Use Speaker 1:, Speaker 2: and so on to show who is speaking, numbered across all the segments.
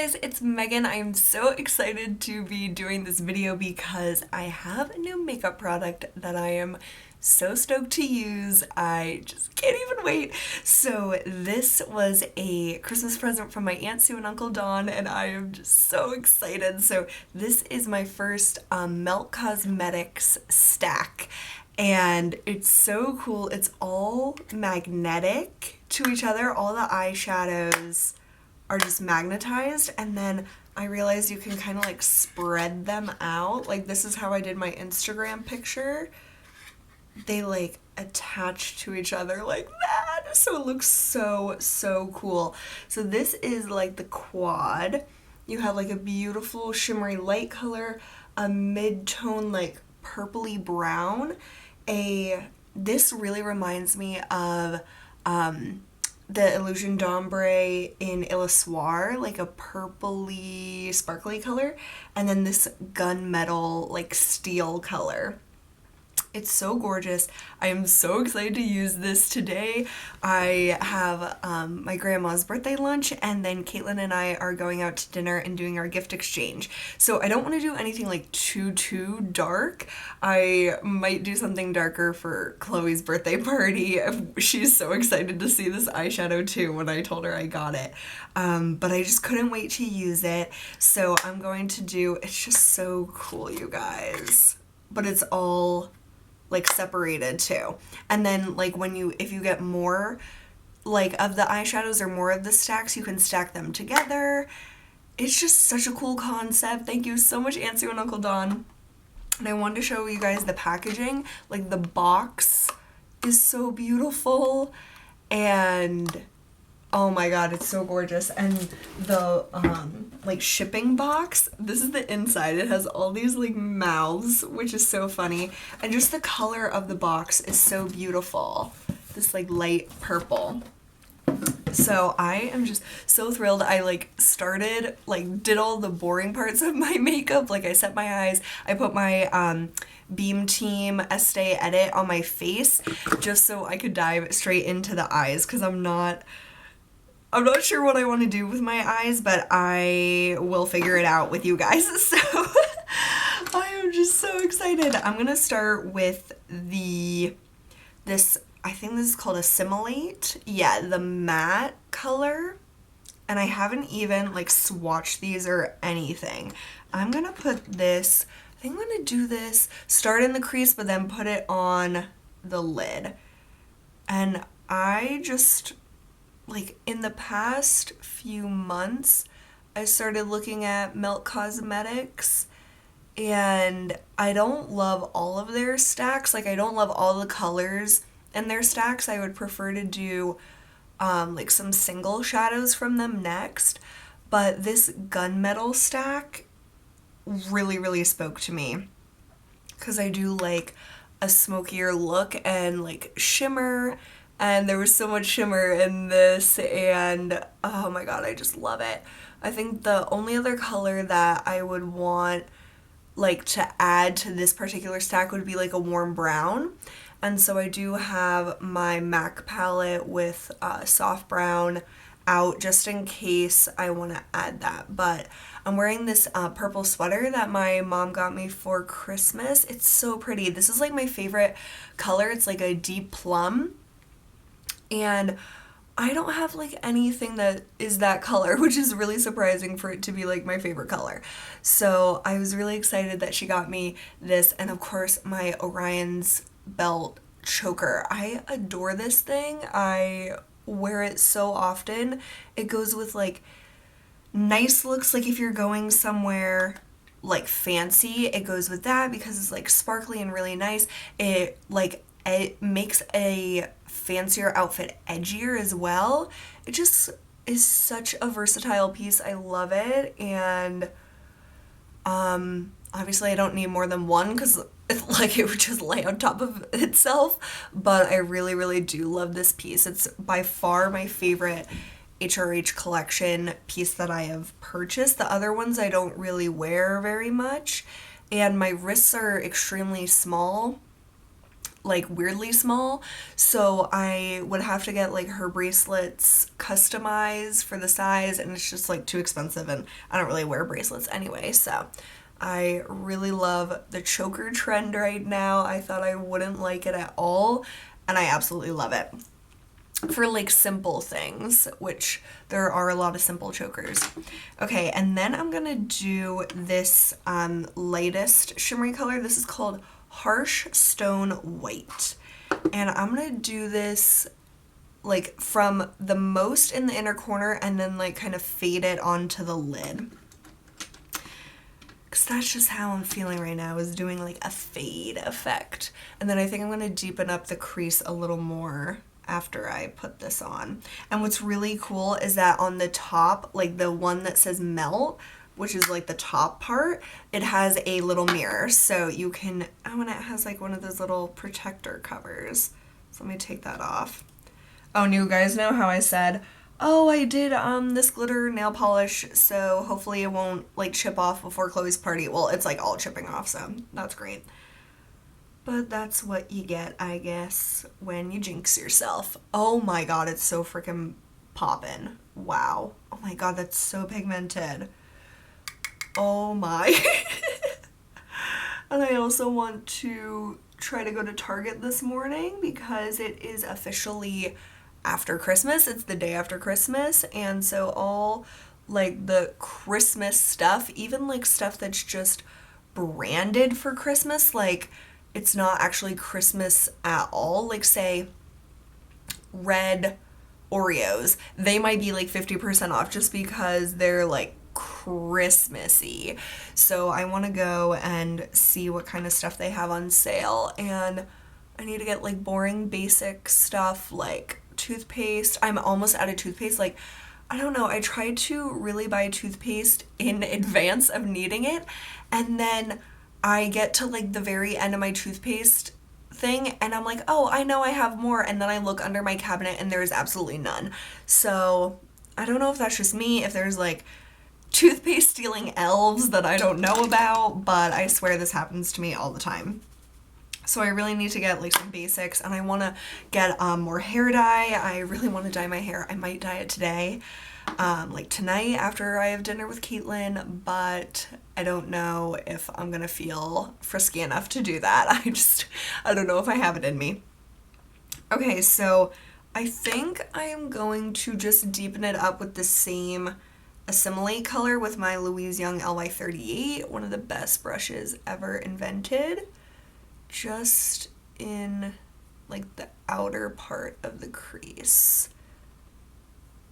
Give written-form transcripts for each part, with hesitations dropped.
Speaker 1: guys, it's Megan. I am so excited to be doing this video because I have a new makeup product that I am so stoked to use. I just can't even wait. So this was a Christmas present from my Aunt Sue and Uncle Don, and I am just so excited. So this is my first Melt Cosmetics stack, and it's so cool. It's all magnetic to each other. All the eyeshadows are just magnetized, and then I realized you can kind of like spread them out. Like this is how I did my Instagram picture. They like attach to each other like that, so it looks so cool. So this is like the quad. You have like a beautiful shimmery light color, a mid-tone like purpley brown. This really reminds me of the Illusion d'Ombre in Illusoire, like a purpley, sparkly color, and then this gunmetal, like steel color. It's so gorgeous. I am so excited to use this today. I have my grandma's birthday lunch, and then Caitlin and I are going out to dinner and doing our gift exchange. So I don't want to do anything like too dark. I might do something darker for Chloe's birthday party. She's so excited to see this eyeshadow too when I told her I got it. But I just couldn't wait to use it. So I'm going to do, it's just so cool, you guys. But it's all like separated too. And then like if you get more like of the eyeshadows or more of the stacks, you can stack them together. It's just such a cool concept. Thank you so much, Aunt Sue and Uncle Don. And I wanted to show you guys the packaging. Like the box is so beautiful, and oh my god, it's so gorgeous. And the like shipping box, this is the inside. It has all these like mouths, which is so funny. And just the color of the box is so beautiful. This like light purple. So I am just so thrilled. I did all the boring parts of my makeup. Like I set my eyes, I put my Beam Team Estee Edit on my face just so I could dive straight into the eyes, because I'm not sure what I want to do with my eyes, but I will figure it out with you guys. So I am just so excited. I'm going to start with this, I think this is called Assimilate. Yeah, the matte color. And I haven't even like swatched these or anything. I'm going to put this, I think I'm going to do this, start in the crease, but then put it on the lid. And I just, like in the past few months, I started looking at Melt Cosmetics, and I don't love all of their stacks. Like I don't love all the colors in their stacks. I would prefer to do like some single shadows from them next. But this gunmetal stack really spoke to me, because I do like a smokier look and like shimmer. And there was so much shimmer in this, and oh my god, I just love it. I think the only other color that I would want like to add to this particular stack would be like a warm brown. And so I do have my MAC palette with soft brown out just in case I want to add that. But I'm wearing this purple sweater that my mom got me for Christmas. It's so pretty. This is like my favorite color. It's like a deep plum. And I don't have like anything that is that color, which is really surprising for it to be like my favorite color. So I was really excited that she got me this, and of course my Orion's belt choker. I adore this thing. I wear it so often. It goes with like nice looks, like if you're going somewhere like fancy, it goes with that because it's like sparkly and really nice. It makes a fancier outfit edgier as well. It just is such a versatile piece. I love it. And obviously I don't need more than one because it would just lay on top of itself, but I really do love this piece. It's by far my favorite HRH collection piece that I have purchased. The other ones I don't really wear very much, and my wrists are extremely small. like weirdly small, so I would have to get like her bracelets customized for the size, and it's just like too expensive, and I don't really wear bracelets anyway. So I really love the choker trend right now. I thought I wouldn't like it at all, and I absolutely love it for like simple things, which there are a lot of simple chokers. Okay, and then I'm gonna do this lightest shimmery color. This is called Harsh Stone White, and I'm gonna do this like from the most in the inner corner and then like kind of fade it onto the lid, because that's just how I'm feeling right now, is doing like a fade effect. And then I think I'm gonna deepen up the crease a little more after I put this on. And what's really cool is that on the top, like the one that says melt, which is like the top part, it has a little mirror, so you can, oh, and it has like one of those little protector covers. So let me take that off. Oh, and you guys know how I said, oh, I did this glitter nail polish, so hopefully it won't like chip off before Chloe's party. Well, it's like all chipping off, so that's great. But that's what you get, I guess, when you jinx yourself. Oh my god, it's so freaking poppin'. Wow. Oh my god, that's so pigmented. Oh my. And I also want to try to go to Target this morning because it is officially after Christmas. It's the day after Christmas, and so all like the Christmas stuff, even like stuff that's just branded for Christmas, like it's not actually Christmas at all, like say red Oreos, they might be like 50% off just because they're like Christmassy. So I want to go and see what kind of stuff they have on sale, and I need to get like boring basic stuff like toothpaste. I'm almost out of toothpaste. Like, I don't know, I tried to really buy toothpaste in advance of needing it, and then I get to like the very end of my toothpaste thing and I'm like, oh, I know I have more, and then I look under my cabinet and there's absolutely none. So I don't know if that's just me, if there's like toothpaste stealing elves that I don't know about, but I swear this happens to me all the time. So I really need to get like some basics, and I want to get more hair dye. I really want to dye my hair. I might dye it today, like tonight after I have dinner with Caitlin, but I don't know if I'm gonna feel frisky enough to do that. I don't know if I have it in me. Okay, so I think I am going to just deepen it up with the same Assimilate color with my Louise Young LY38, one of the best brushes ever invented, just in like the outer part of the crease.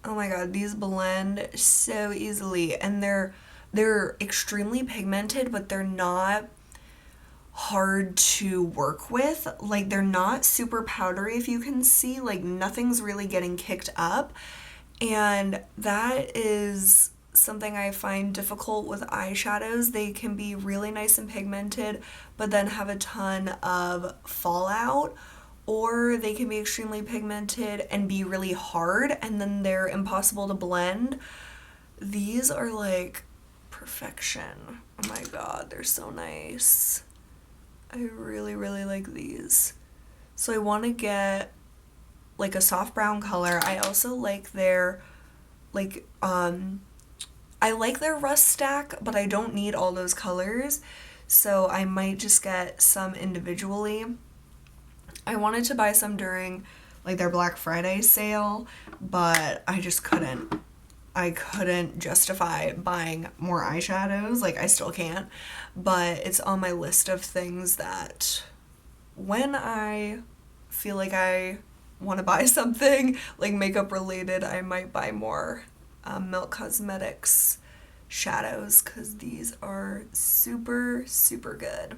Speaker 1: Oh my god, these blend so easily, and they're extremely pigmented, but they're not hard to work with. Like, they're not super powdery, if you can see, like nothing's really getting kicked up. And that is something I find difficult with eyeshadows. They can be really nice and pigmented, but then have a ton of fallout, or they can be extremely pigmented and be really hard, and then they're impossible to blend. These are like perfection. Oh my god, they're so nice. I really, really like these. So I want to get like a soft brown color. I also like their like I like their rust stack, but I don't need all those colors, so I might just get some individually. I wanted to buy some during like their Black Friday sale, but I just couldn't. I couldn't justify buying more eyeshadows. Like, I still can't, but it's on my list of things that when I feel like I want to buy something like makeup related, I might buy more Milk Cosmetics shadows, because these are super, super good.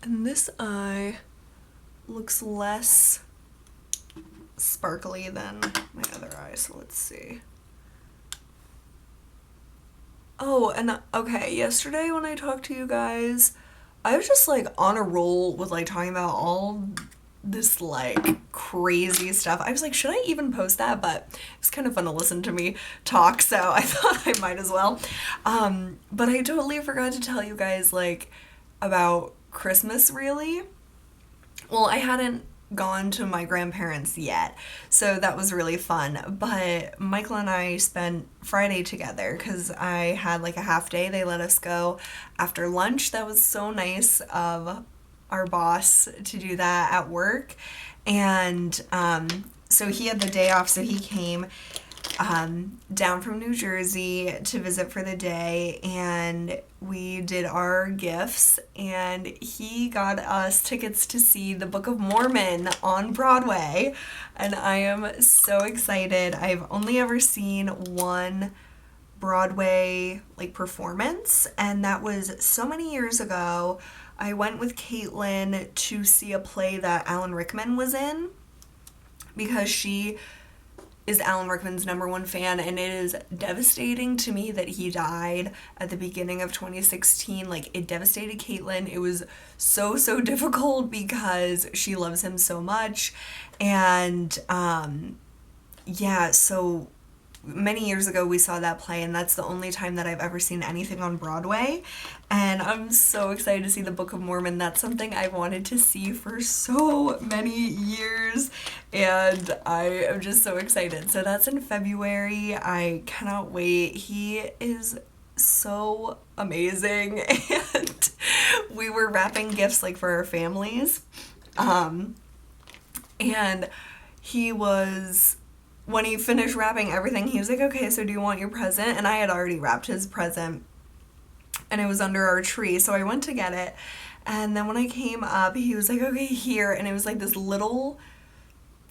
Speaker 1: And this eye looks less sparkly than my other eye, so let's see. Oh, and okay, yesterday when I talked to you guys, I was just like on a roll with like talking about all this like crazy stuff. I was like, should I even post that? But it's kind of fun to listen to me talk, so I thought I might as well. But I totally forgot to tell you guys like about Christmas, really. Well, I hadn't gone to my grandparents yet, so that was really fun. But Michael and I spent Friday together because I had like a half day. They let us go after lunch. That was so nice of our boss to do that at work. And so he had the day off, so he came down from New Jersey to visit for the day, and we did our gifts, and he got us tickets to see the Book of Mormon on Broadway, and I am so excited. I've only ever seen one Broadway like performance, and that was so many years ago. I went with Caitlin to see a play that Alan Rickman was in because she is Alan Rickman's #1 fan, and it is devastating to me that he died at the beginning of 2016. Like, it devastated Caitlin. It was so difficult because she loves him so much. And yeah, so many years ago we saw that play, and that's the only time that I've ever seen anything on Broadway, and I'm so excited to see the Book of Mormon. That's something I've wanted to see for so many years, and I am just so excited. So that's in February. I cannot wait. He is so amazing, and we were wrapping gifts like for our families, and he was, when he finished wrapping everything, he was like, okay, so do you want your present? And I had already wrapped his present, and it was under our tree, so I went to get it. And then when I came up, he was like, okay, here. And it was like this little,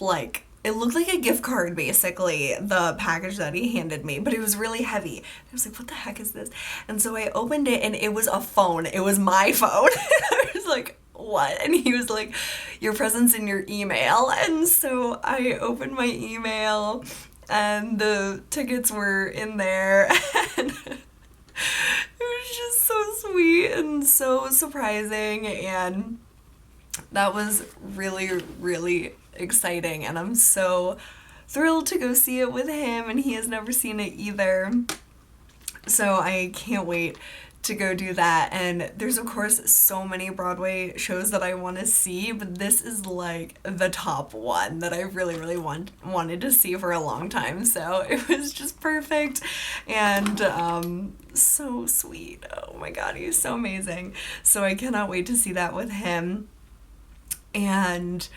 Speaker 1: like, it looked like a gift card, basically, the package that he handed me, but it was really heavy. I was like, what the heck is this? And so I opened it, and it was a phone. It was my phone. I was like, what? And he was like, your present's in your email. And so I opened my email, and the tickets were in there, and it was just so sweet and so surprising, and that was really exciting, and I'm so thrilled to go see it with him, and he has never seen it either, so I can't wait to go do that. And there's of course so many Broadway shows that I want to see, but this is like the top one that I really wanted to see for a long time, so it was just perfect, and so sweet. Oh my god, he's so amazing. So I cannot wait to see that with him. And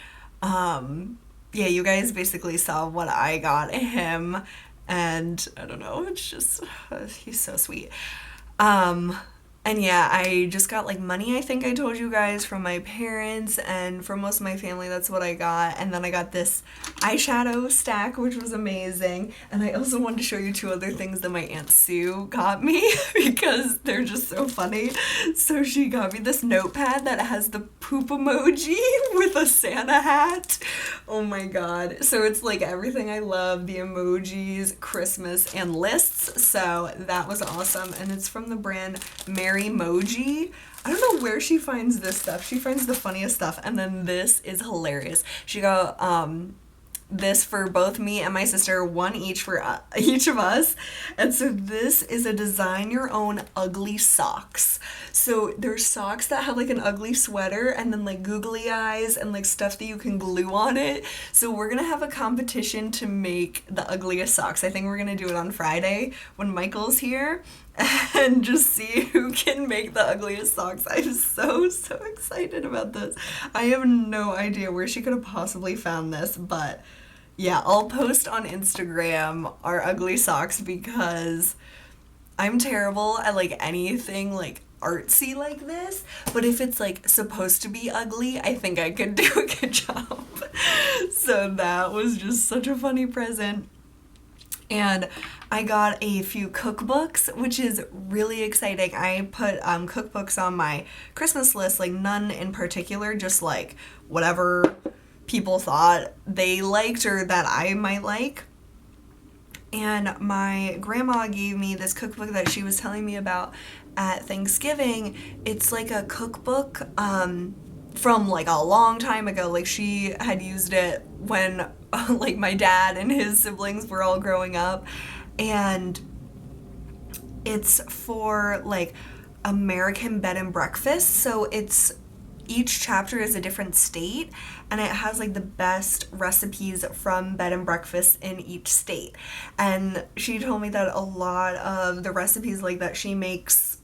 Speaker 1: yeah, you guys basically saw what I got him, and I don't know, it's just he's so sweet. And yeah, I just got like money, I think I told you guys, from my parents, and from most of my family, that's what I got. And then I got this eyeshadow stack, which was amazing. And I also wanted to show you 2 other things that my Aunt Sue got me because they're just so funny. So she got me this notepad that has the poop emoji with a Santa hat. Oh my god. So it's like everything I love, the emojis, Christmas, and lists. So that was awesome. And it's from the brand Merrymoji. I don't know where she finds this stuff. She finds the funniest stuff. And then this is hilarious. She got this for both me and my sister, one each for each of us. And so this is a design your own ugly socks. So there's socks that have like an ugly sweater and then like googly eyes and like stuff that you can glue on it. So we're gonna have a competition to make the ugliest socks. I think we're gonna do it on Friday when Michael's here, and just see who can make the ugliest socks. I'm so excited about this. I have no idea where she could have possibly found this, but yeah, I'll post on Instagram our ugly socks because I'm terrible at like anything like artsy like this, but if it's like supposed to be ugly, I think I could do a good job. So that was just such a funny present. And I got a few cookbooks, which is really exciting. I put cookbooks on my Christmas list, like none in particular, just like whatever people thought they liked or that I might like. And my grandma gave me this cookbook that she was telling me about at Thanksgiving. It's like a cookbook from like a long time ago. Like she had used it when like my dad and his siblings were all growing up, and it's for like American bed and breakfast. So it's each chapter is a different state, and it has like the best recipes from bed and breakfast in each state. And she told me that a lot of the recipes like that she makes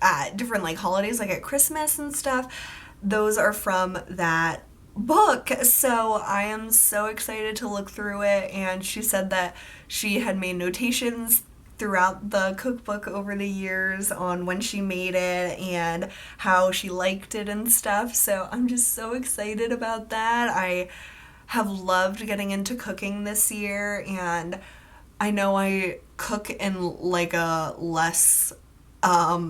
Speaker 1: at different like holidays, like at Christmas and stuff, those are from that book. So I am so excited to look through it. And she said that she had made notations throughout the cookbook over the years on when she made it and how she liked it and stuff. So I'm just so excited about that. I have loved getting into cooking this year, and I know I cook in like a less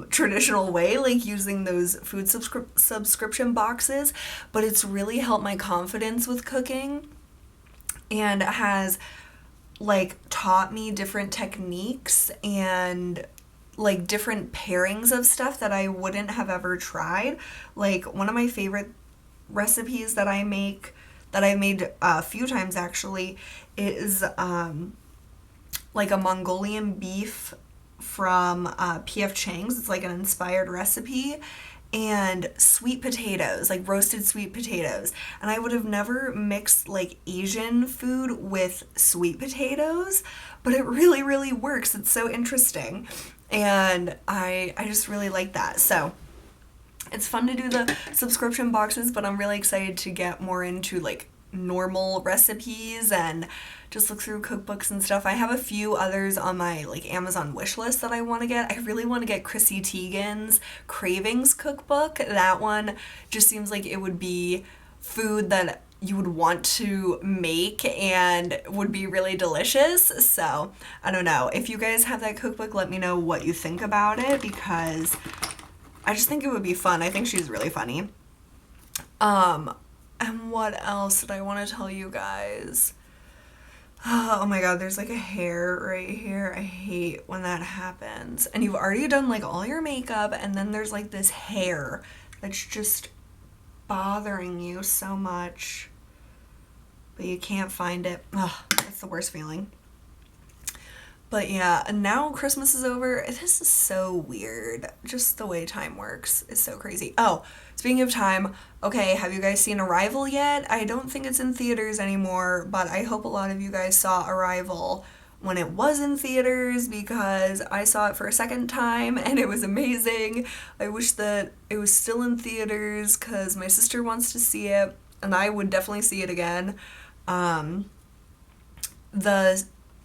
Speaker 1: traditional way, like using those food subscription boxes, but it's really helped my confidence with cooking and has like taught me different techniques and like different pairings of stuff that I wouldn't have ever tried. Like one of my favorite recipes that I make, that I've made a few times actually, is like a Mongolian beef from P.F. Chang's. It's like an inspired recipe, and sweet potatoes, like roasted sweet potatoes. And I would have never mixed like Asian food with sweet potatoes, but it really, really works. It's so interesting. And I just really like that. So it's fun to do the subscription boxes, but I'm really excited to get more into like normal recipes and just look through cookbooks and stuff. I have a few others on my like Amazon wish list that I want to get. I really want to get Chrissy Teigen's Cravings cookbook. That one just seems like it would be food that you would want to make and would be really delicious. So I don't know. If you guys have that cookbook, let me know what you think about it, because I just think it would be fun. I think she's really funny. And what else did I want to tell you guys? Oh my god, there's like a hair right here. I hate when that happens. And you've already done like all your makeup, and then there's like this hair that's just bothering you so much, but you can't find it. Ugh, that's the worst feeling. But yeah, and now Christmas is over. This is so weird. Just the way time works is so crazy. Oh, speaking of time, okay, have you guys seen Arrival yet? I don't think it's in theaters anymore, but I hope a lot of you guys saw Arrival when it was in theaters, because I saw it for a second time and it was amazing. I wish that it was still in theaters because my sister wants to see it, and I would definitely see it again.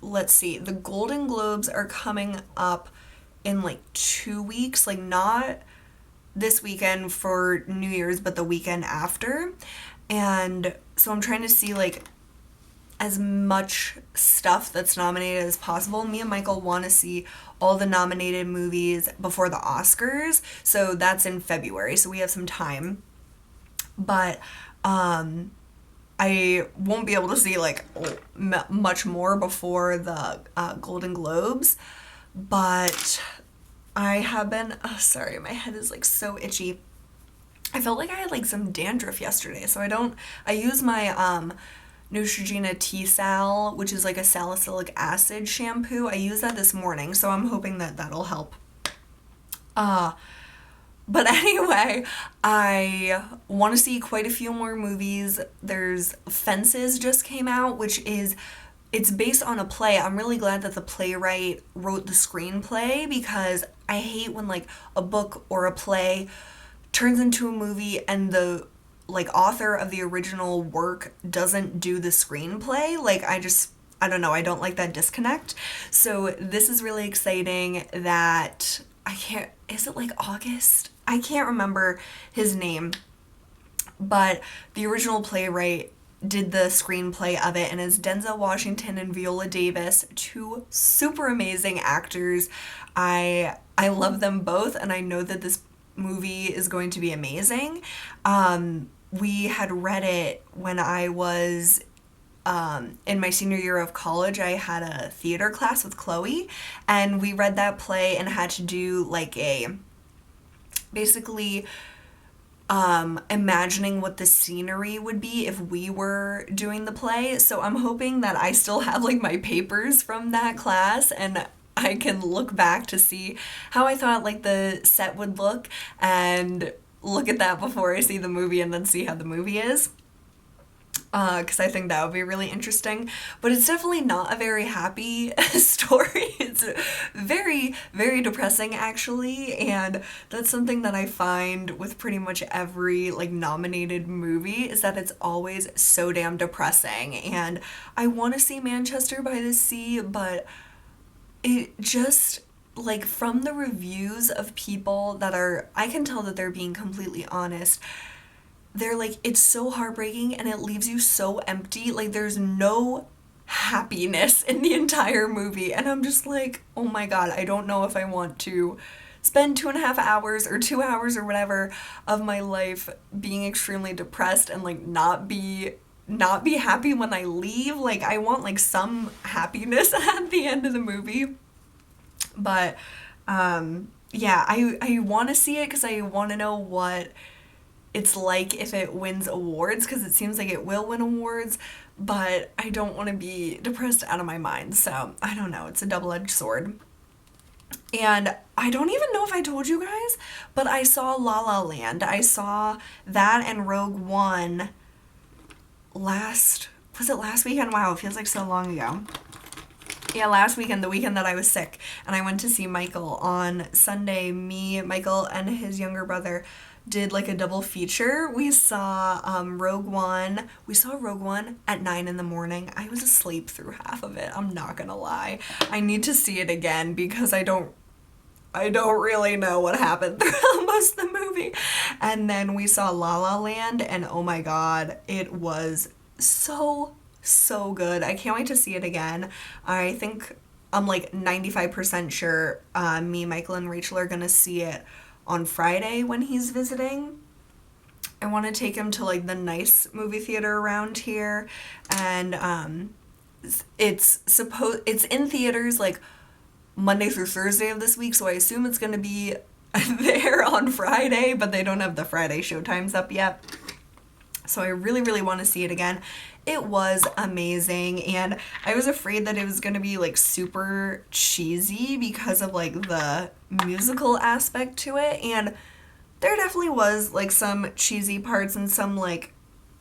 Speaker 1: Let's see, the Golden Globes are coming up in like 2 weeks, like not this weekend for New Year's, but the weekend after. And so I'm trying to see like as much stuff that's nominated as possible. Me and Michael want to see all the nominated movies before the Oscars, so that's in February, so we have some time. But I won't be able to see like much more before the Golden Globes, but I have been, oh, sorry, my head is like so itchy. I felt like I had like some dandruff yesterday, so I use my Neutrogena T-Sal, which is like a salicylic acid shampoo. I used that this morning, so I'm hoping that that'll help. But anyway, I want to see quite a few more movies. There's Fences just came out, it's based on a play. I'm really glad that the playwright wrote the screenplay, because I hate when like a book or a play turns into a movie and the like author of the original work doesn't do the screenplay. Like I don't know, I don't like that disconnect. So this is really exciting that is it like August? I can't remember his name, but the original playwright did the screenplay of it, and it's Denzel Washington and Viola Davis, two super amazing actors. I love them both, and I know that this movie is going to be amazing. We had read it when I was in my senior year of college. I had a theater class with Chloe, and we read that play and had to do like basically imagining what the scenery would be if we were doing the play. So I'm hoping that I still have like my papers from that class, and I can look back to see how I thought like the set would look, and look at that before I see the movie and then see how the movie is. Because I think that would be really interesting. But it's definitely not a very happy story. It's very, very depressing, actually. And that's something that I find with pretty much every, like, nominated movie, is that it's always so damn depressing. And I want to see Manchester by the Sea, but it just, like, from the reviews of people that are, I can tell that they're being completely honest. They're like, it's so heartbreaking and it leaves you so empty. Like, there's no happiness in the entire movie. And I'm just like, oh my God, I don't know if I want to spend 2.5 hours or 2 hours or whatever of my life being extremely depressed and, like, not be happy when I leave. Like, I want, like, some happiness at the end of the movie. But yeah, I want to see it because I want to know what it's like if it wins awards, because it seems like it will win awards, but I don't want to be depressed out of my mind. So I don't know, it's a double-edged sword. And I don't even know if I told you guys, but I saw La La Land. I saw that and Rogue One was it last weekend? Wow, it feels like so long ago. Yeah, last weekend, the weekend that I was sick, and I went to see Michael on Sunday. Me, Michael, and his younger brother did, like, a double feature. We saw Rogue One. We saw Rogue One at 9 in the morning. I was asleep through half of it. I'm not gonna lie. I need to see it again because I don't really know what happened throughout most of the movie. And then we saw La La Land, and oh my God, it was so good. I can't wait to see it again. I think I'm like 95% sure me, Michael, and Rachel are gonna see it on Friday when he's visiting. I want to take him to, like, the nice movie theater around here, and it's in theaters, like, Monday through Thursday of this week, so I assume it's gonna be there on Friday, but they don't have the Friday showtimes up yet. So I really, really want to see it again. It was amazing, and I was afraid that it was going to be, like, super cheesy because of, like, the musical aspect to it, and there definitely was, like, some cheesy parts and some, like,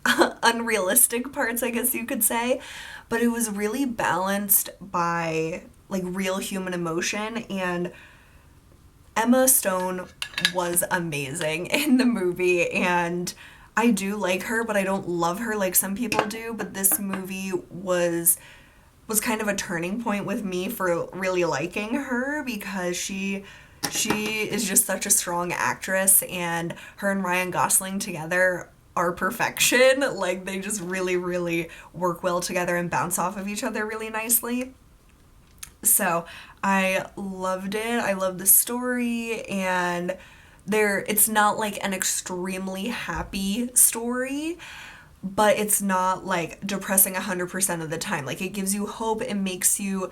Speaker 1: unrealistic parts, I guess you could say, but it was really balanced by, like, real human emotion, and Emma Stone was amazing in the movie, and I do like her, but I don't love her like some people do. But this movie was kind of a turning point with me for really liking her, because she is just such a strong actress, and her and Ryan Gosling together are perfection. Like, they just really, really work well together and bounce off of each other really nicely. So I loved it. I loved the story, and it's not like an extremely happy story, but it's not, like, depressing 100% of the time. Like, it gives you hope. It makes you,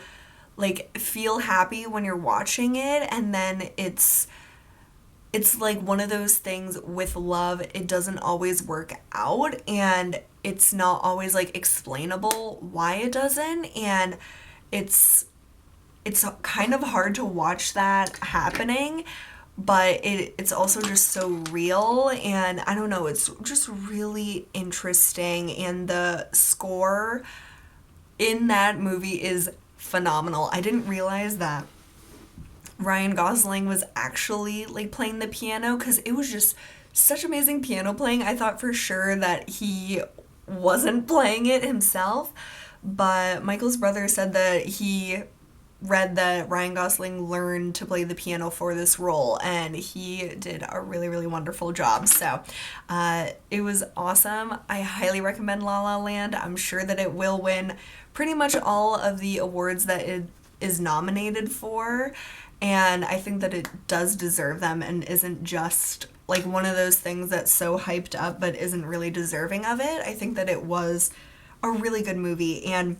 Speaker 1: like, feel happy when you're watching it, and then it's like one of those things with love. It doesn't always work out, and it's not always, like, explainable why it doesn't, and it's kind of hard to watch that happening. But it's also just so real, and I don't know, it's just really interesting, and the score in that movie is phenomenal. I didn't realize that Ryan Gosling was actually, like, playing the piano, because it was just such amazing piano playing. I thought for sure that he wasn't playing it himself, but Michael's brother said that he read that Ryan Gosling learned to play the piano for this role, and he did a really, really wonderful job. So it was awesome. I highly recommend La La Land. I'm sure that it will win pretty much all of the awards that it is nominated for, and I think that it does deserve them and isn't just, like, one of those things that's so hyped up but isn't really deserving of it. I think that it was a really good movie, and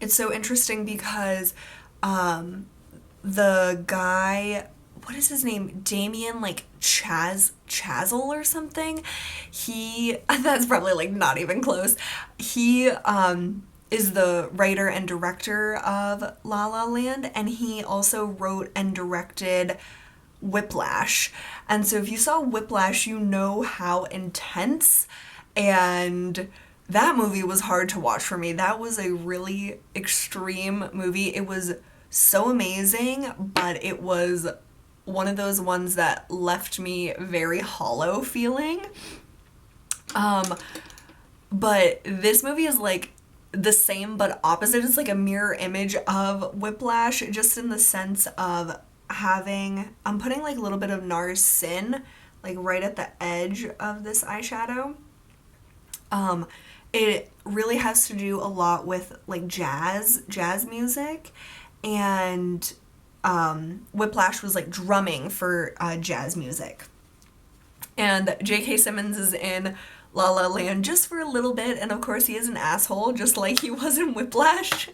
Speaker 1: it's so interesting because the guy, what is his name? Damien, like, Chazelle or something? That's probably, like, not even close. He is the writer and director of La La Land, and he also wrote and directed Whiplash. And so if you saw Whiplash, you know how intense, and that movie was hard to watch for me. That was a really extreme movie. It was so amazing, but it was one of those ones that left me very hollow feeling. But this movie is like the same but opposite. It's like a mirror image of Whiplash, just in the sense of I'm putting like a little bit of NARS Sin like right at the edge of this eyeshadow. It really has to do a lot with like jazz music, and Whiplash was like drumming for jazz music. And J.K. Simmons is in La La Land just for a little bit, and of course he is an asshole just like he was in Whiplash,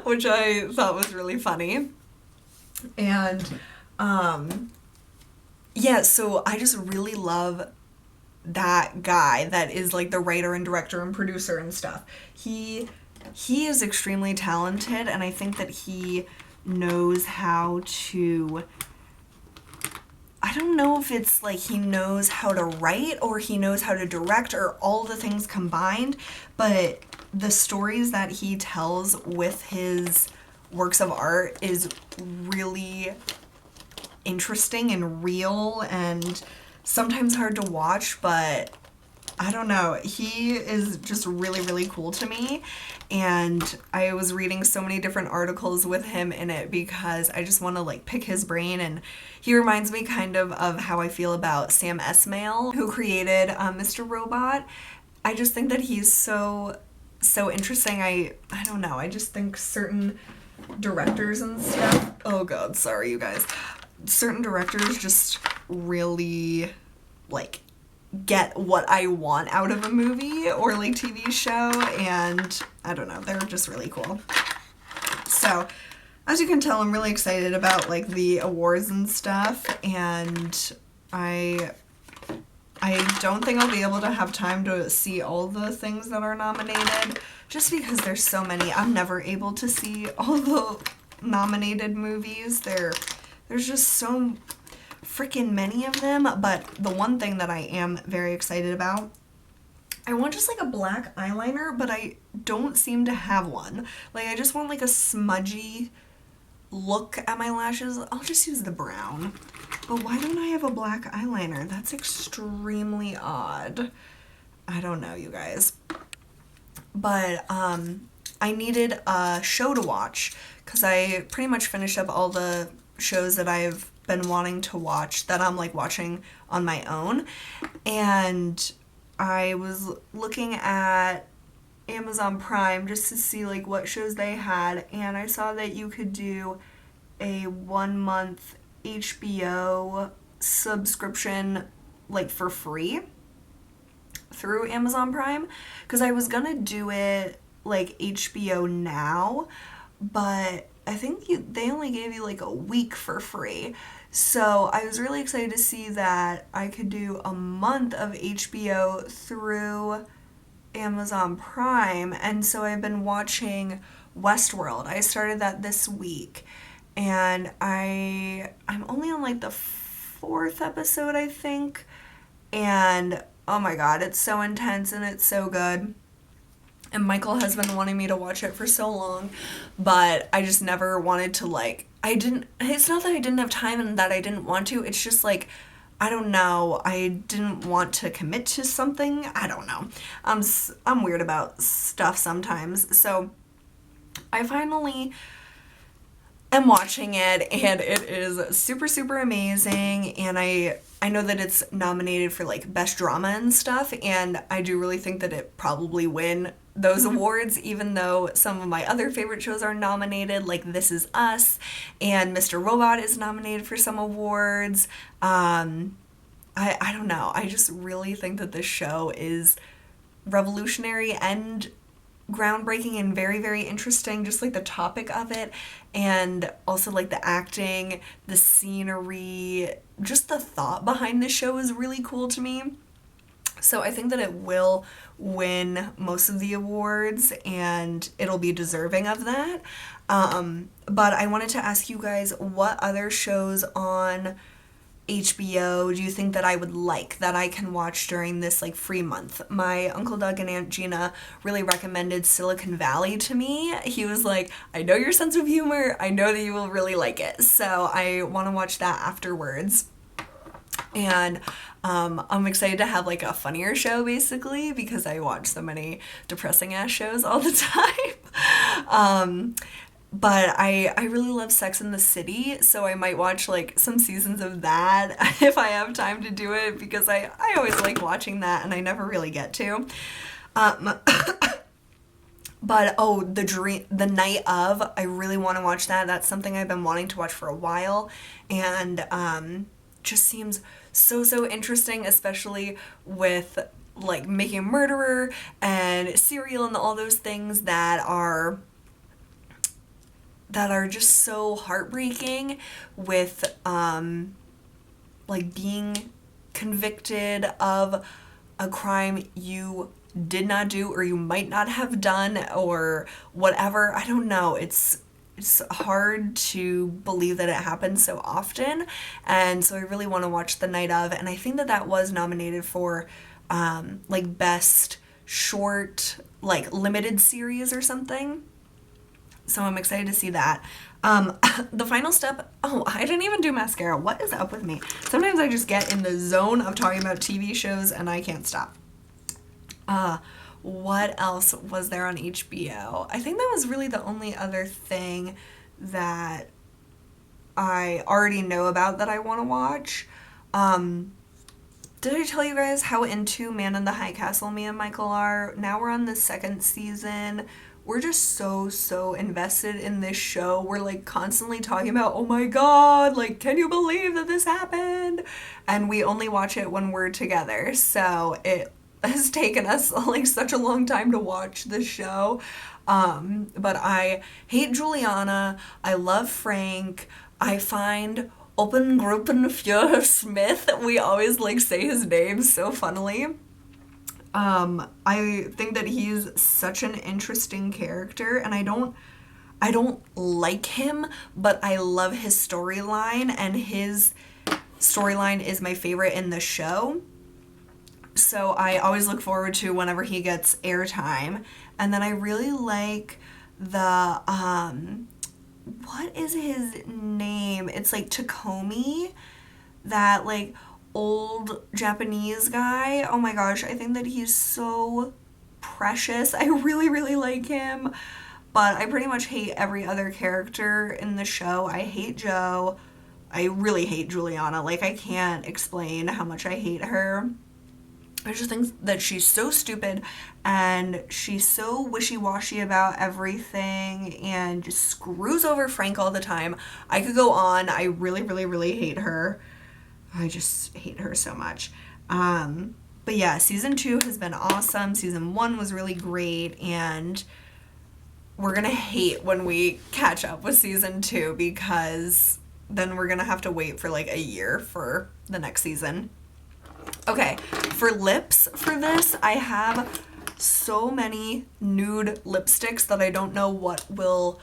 Speaker 1: which I thought was really funny. And yeah, so I just really love that guy that is like the writer and director and producer and stuff. He is extremely talented, and I think that he knows how to, I don't know if it's like he knows how to write or he knows how to direct or all the things combined, but the stories that he tells with his works of art is really interesting and real and sometimes hard to watch, but I don't know. He is just really, really cool to me, and I was reading so many different articles with him in it because I just want to like pick his brain, and he reminds me kind of how I feel about Sam Esmail, who created Mr. Robot. I just think that he's so interesting. I don't know. I just think certain directors and stuff. Oh God, sorry you guys. Certain directors just really like get what I want out of a movie or like TV show, and I don't know, they're just really cool. So as you can tell, I'm really excited about like the awards and stuff, and I don't think I'll be able to have time to see all the things that are nominated just because there's so many. I'm never able to see all the nominated movies. There's just so freaking many of them, but the one thing that I am very excited about, I want just like a black eyeliner, but I don't seem to have one. Like I just want like a smudgy look at my lashes. I'll just use the brown. But why don't I have a black eyeliner? That's extremely odd. I don't know, you guys. But I needed a show to watch because I pretty much finished up all the shows that I've been wanting to watch that I'm like watching on my own, and I was looking at Amazon Prime just to see like what shows they had, and I saw that you could do a 1-month HBO subscription like for free through Amazon Prime, because I was gonna do it like HBO Now, but I think they only gave you like a week for free. So I was really excited to see that I could do a month of HBO through Amazon Prime, and so I've been watching Westworld. I started that this week, and I'm only on like the 4th episode, I think, and oh my God, it's so intense and it's so good. And Michael has been wanting me to watch it for so long, but I just never wanted to like, it's not that I didn't have time and that I didn't want to, it's just like, I don't know, I didn't want to commit to something, I don't know. I'm weird about stuff sometimes, so I finally am watching it, and it is super, super amazing, and I know that it's nominated for like best drama and stuff, and I do really think that it probably win those awards, even though some of my other favorite shows are nominated, like This Is Us, and Mr. Robot is nominated for some awards. I don't know, I just really think that this show is revolutionary and groundbreaking and very, very interesting, just like the topic of it, and also like the acting, the scenery, just the thought behind the show is really cool to me. So I think that it will win most of the awards, and it'll be deserving of that. But I wanted to ask you guys what other shows on HBO do you think that I would like that I can watch during this like free month? My Uncle Doug and Aunt Gina really recommended Silicon Valley to me. He was like, I know your sense of humor, I know that you will really like it. So I want to watch that afterwards. And I'm excited to have like a funnier show basically because I watch so many depressing ass shows all the time. But I really love Sex and the City, so I might watch like some seasons of that if I have time to do it because I always like watching that and I never really get to. But oh, the Night Of, I really want to watch that. That's something I've been wanting to watch for a while, and just seems so interesting, especially with like Making a Murderer and Serial and all those things that are just so heartbreaking with like being convicted of a crime you did not do or you might not have done or whatever. I don't know. It's hard to believe that it happens so often, and so I really want to watch The Night Of, and I think that was nominated for like best short like limited series or something. So I'm excited to see that. The final step, oh, I didn't even do mascara. What is up with me? Sometimes I just get in the zone of talking about TV shows and I can't stop. What else was there on HBO? I think that was really the only other thing that I already know about that I want to watch. Did I tell you guys how into Man in the High Castle me and Michael are? Now we're on the second season. We're just so invested in this show. We're like constantly talking about, oh my god, like, can you believe that this happened? And we only watch it when we're together. So it has taken us like such a long time to watch this show. But I hate Juliana. I love Frank. I find Oppengruppen für Smith. We always like say his name so funnily. I think that he's such an interesting character, and I don't like him, but I love his storyline, and his storyline is my favorite in the show. So I always look forward to whenever he gets airtime. And then I really like the, what is his name? It's like Takomi, that like old Japanese guy. Oh my gosh, I think that he's so precious. I really like him, but I pretty much hate every other character in the show. I hate Joe. I really hate Juliana. Like, I can't explain how much I hate her. I just think that she's so stupid and she's so wishy-washy about everything and just screws over Frank all the time. I could go on. I really hate her. I just hate her so much. But yeah, season 2 has been awesome. Season 1 was really great, and we're gonna hate when we catch up with season 2 because then we're gonna have to wait for like a year for the next season. Okay, for lips for this, I have so many nude lipsticks that I don't know what will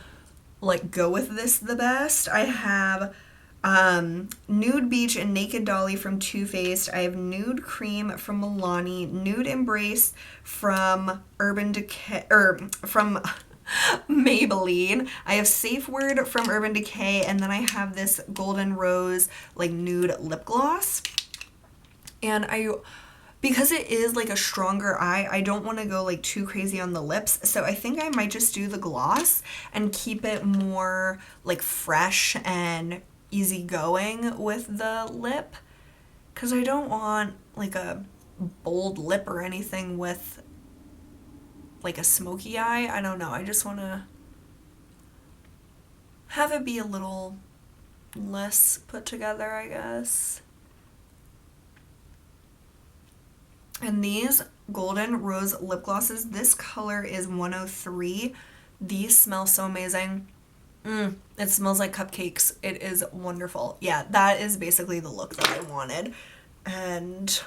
Speaker 1: like go with this the best. I have Nude Beach and Naked Dolly from Too Faced. I have Nude Cream from Milani, Nude Embrace from Urban Decay, from Maybelline. I have Safe Word from Urban Decay, and then I have this Golden Rose like nude lip gloss. And because it is like a stronger eye, I don't want to go like too crazy on the lips. So I think I might just do the gloss and keep it more like fresh and easygoing with the lip. Because I don't want like a bold lip or anything with like a smoky eye. I don't know. I just want to have it be a little less put together, I guess. And these Golden Rose lip glosses, this color is 103. These smell so amazing. It smells like cupcakes. It is wonderful. Yeah, that is basically the look that I wanted. And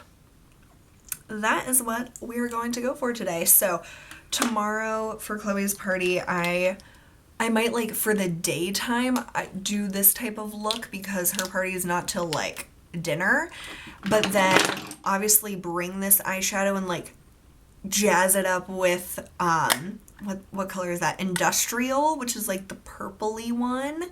Speaker 1: that is what we're going to go for today. So tomorrow for Chloe's party, I might like for the daytime do this type of look because her party is not till like dinner, but then obviously bring this eyeshadow and like jazz it up with, what color is that? Industrial, which is like the purpley one,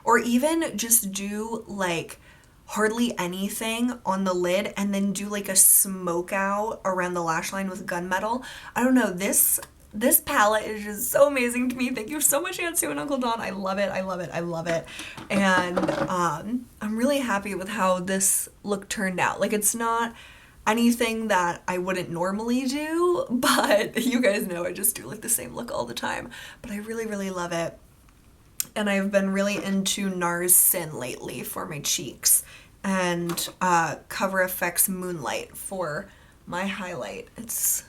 Speaker 1: or even just do like hardly anything on the lid and then do like a smoke out around the lash line with gunmetal. I don't know, this palette is just so amazing to me. Thank you so much, Aunt Sue and Uncle Don. I love it, I love it, I love it. And I'm really happy with how this look turned out. Like, it's not anything that I wouldn't normally do, but you guys know I just do like the same look all the time. But I really, really love it. And I've been really into NARS Sin lately for my cheeks, and Cover FX Moonlight for my highlight. It's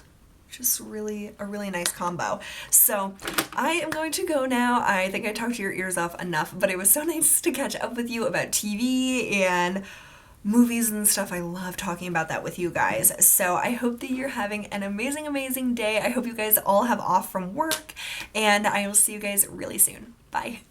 Speaker 1: just really a really nice combo. So I am going to go now. I think I talked your ears off enough, but it was so nice to catch up with you about TV and movies and stuff. I love talking about that with you guys. So I hope that you're having an amazing, amazing day. I hope you guys all have off from work, and I will see you guys really soon. Bye.